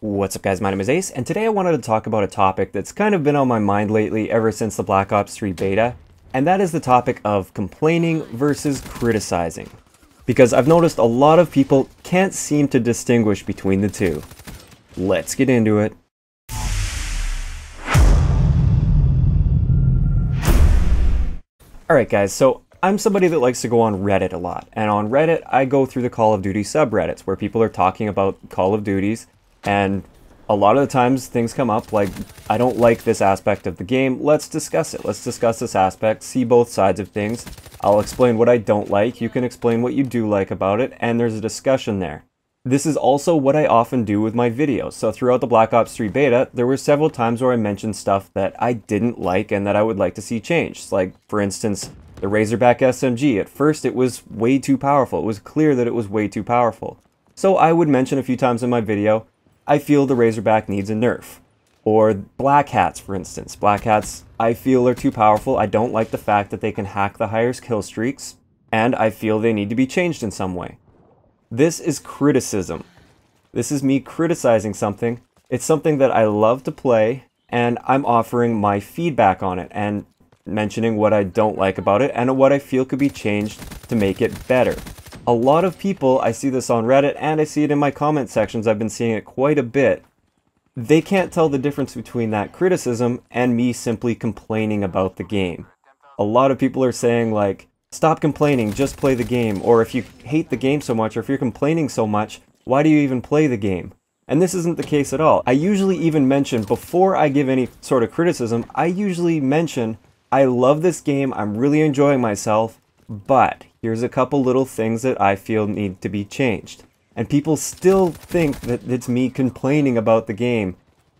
What's up guys, my name is Ace, and today I wanted to talk about a topic that's kind of been on my mind lately ever since the Black Ops 3 beta, and that is the topic of complaining versus criticizing. Because I've noticed a lot of people can't seem to distinguish between the two. Let's get into it. Alright guys, so I'm somebody that likes to go on Reddit a lot, and on Reddit I go through the Call of Duty subreddits where people are talking about Call of Duties. And a lot of the times things come up like, I don't like this aspect of the game, let's discuss it. Let's discuss this aspect, see both sides of things. I'll explain what I don't like, you can explain what you do like about it, and there's a discussion there. This is also what I often do with my videos. So throughout the Black Ops 3 beta, there were several times where I mentioned stuff that I didn't like and that I would like to see changed. Like, for instance, the Razorback SMG. At first it was way too powerful. It was clear that it was way too powerful. So I would mention a few times in my video, I feel the Razorback needs a nerf. Or Black Hats, for instance. Black Hats, I feel are too powerful. I don't like the fact that they can hack the highest kill streaks, and I feel they need to be changed in some way. This is criticism. This is me criticizing something. It's something that I love to play, and I'm offering my feedback on it, and mentioning what I don't like about it, and what I feel could be changed to make it better. A lot of people, I see this on Reddit and I see it in my comment sections, I've been seeing it quite a bit, they can't tell the difference between that criticism and me simply complaining about the game. A lot of people are saying like, stop complaining, just play the game, or if you hate the game so much, or if you're complaining so much, why do you even play the game? And this isn't the case at all. I usually even mention, before I give any sort of criticism, I usually mention, I love this game, I'm really enjoying myself, but here's a couple little things that I feel need to be changed. And people still think that it's me complaining about the game.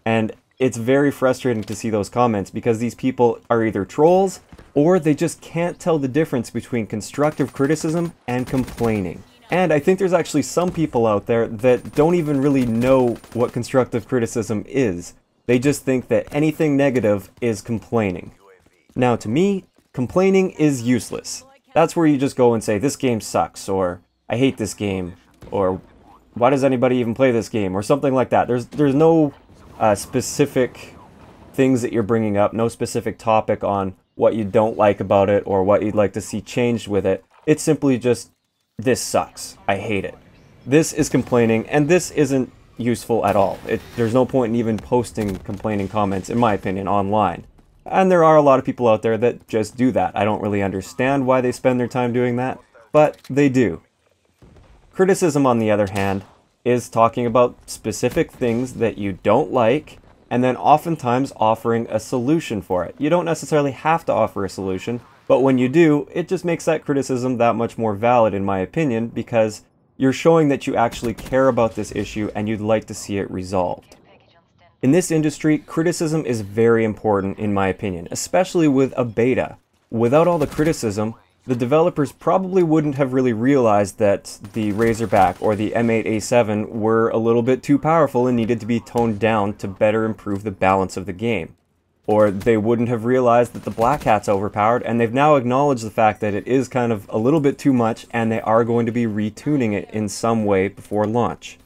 And it's very frustrating to see those comments because these people are either trolls or they just can't tell the difference between constructive criticism and complaining. And I think there's actually some people out there that don't even really know what constructive criticism is. They just think that anything negative is complaining. Now to me, complaining is useless. That's where you just go and say, this game sucks, or I hate this game, or why does anybody even play this game, or something like that. There's no specific things that you're bringing up, no specific topic on what you don't like about it, or what you'd like to see changed with it. It's simply just, this sucks, I hate it. This is complaining, and this isn't useful at all. There's no point in even posting complaining comments, in my opinion, online. And there are a lot of people out there that just do that. I don't really understand why they spend their time doing that, but they do. Criticism, on the other hand, is talking about specific things that you don't like, and then oftentimes offering a solution for it. You don't necessarily have to offer a solution, but when you do, it just makes that criticism that much more valid, in my opinion, because you're showing that you actually care about this issue and you'd like to see it resolved. In this industry, criticism is very important in my opinion, especially with a beta. Without all the criticism, the developers probably wouldn't have really realized that the Razorback or the M8A7 were a little bit too powerful and needed to be toned down to better improve the balance of the game. Or they wouldn't have realized that the Black Hat's overpowered, and they've now acknowledged the fact that it is kind of a little bit too much and they are going to be retuning it in some way before launch.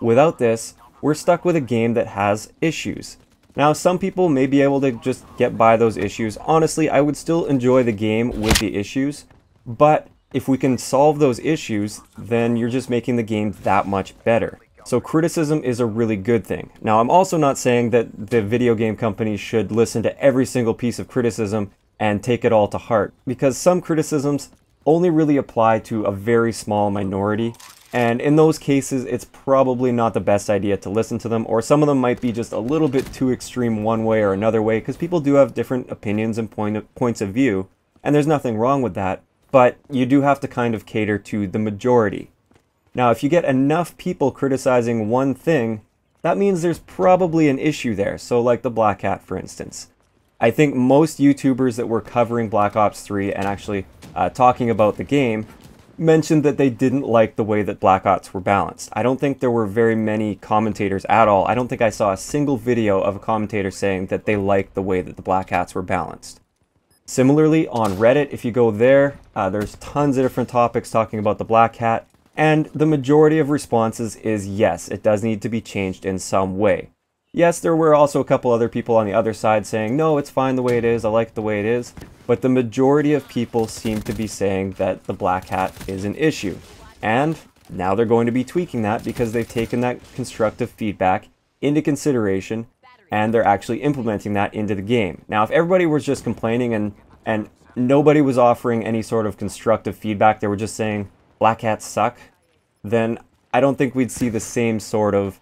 Without this, we're stuck with a game that has issues. Now, some people may be able to just get by those issues. Honestly, I would still enjoy the game with the issues, but if we can solve those issues, then you're just making the game that much better. So criticism is a really good thing. Now, I'm also not saying that the video game companies should listen to every single piece of criticism and take it all to heart, because some criticisms only really apply to a very small minority. And in those cases, it's probably not the best idea to listen to them, or some of them might be just a little bit too extreme one way or another way, because people do have different opinions and points of view, and there's nothing wrong with that, but you do have to kind of cater to the majority. Now, if you get enough people criticizing one thing, that means there's probably an issue there, so like the Black Hat, for instance. I think most YouTubers that were covering Black Ops 3 and actually talking about the game mentioned that they didn't like the way that Black Ops were balanced. I don't think there were very many commentators at all. I don't think I saw a single video of a commentator saying that they liked the way that the Black Hats were balanced. Similarly, on Reddit, if you go there, there's tons of different topics talking about the Black Hat, And the majority of responses is yes, it does need to be changed in some way. Yes, there were also a couple other people on the other side saying, no, it's fine the way it is, I like it the way it is. But the majority of people seem to be saying that the black hat is an issue. And now they're going to be tweaking that because they've taken that constructive feedback into consideration and they're actually implementing that into the game. Now, if everybody was just complaining and nobody was offering any sort of constructive feedback, they were just saying black hats suck, then I don't think we'd see the same sort of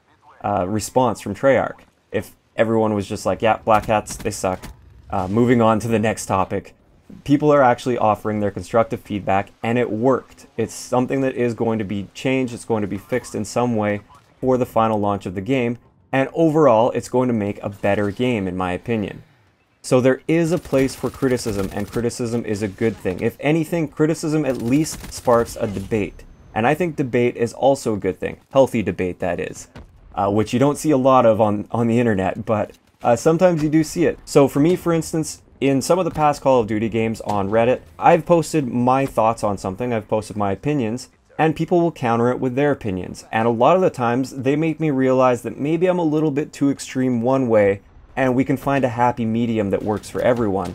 response from Treyarch. If everyone was just like, yeah, black hats, they suck, moving on to the next topic. People are actually offering their constructive feedback, and it worked. It's something that is going to be changed, it's going to be fixed in some way for the final launch of the game, and overall, it's going to make a better game, in my opinion. So there is a place for criticism, and criticism is a good thing. If anything, criticism at least sparks a debate. And I think debate is also a good thing. Healthy debate, that is. Which you don't see a lot of on the internet, but sometimes you do see it. So for me, for instance, in some of the past Call of Duty games on Reddit, I've posted my thoughts on something, I've posted my opinions, and people will counter it with their opinions. And a lot of the times, they make me realize that maybe I'm a little bit too extreme one way, and we can find a happy medium that works for everyone.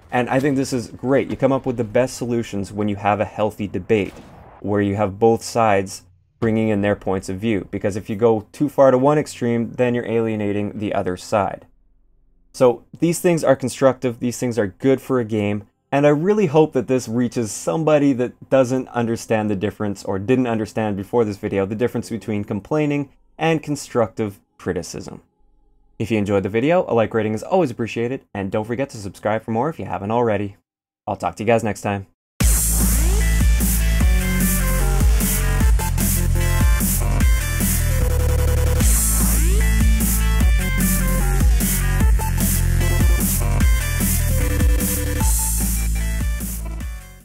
And I think this is great. You come up with the best solutions when you have a healthy debate, where you have both sides bringing in their points of view. Because if you go too far to one extreme, then you're alienating the other side. So these things are constructive, these things are good for a game, and I really hope that this reaches somebody that doesn't understand the difference, or didn't understand before this video, the difference between complaining and constructive criticism. If you enjoyed the video, a like rating is always appreciated, and don't forget to subscribe for more if you haven't already. I'll talk to you guys next time.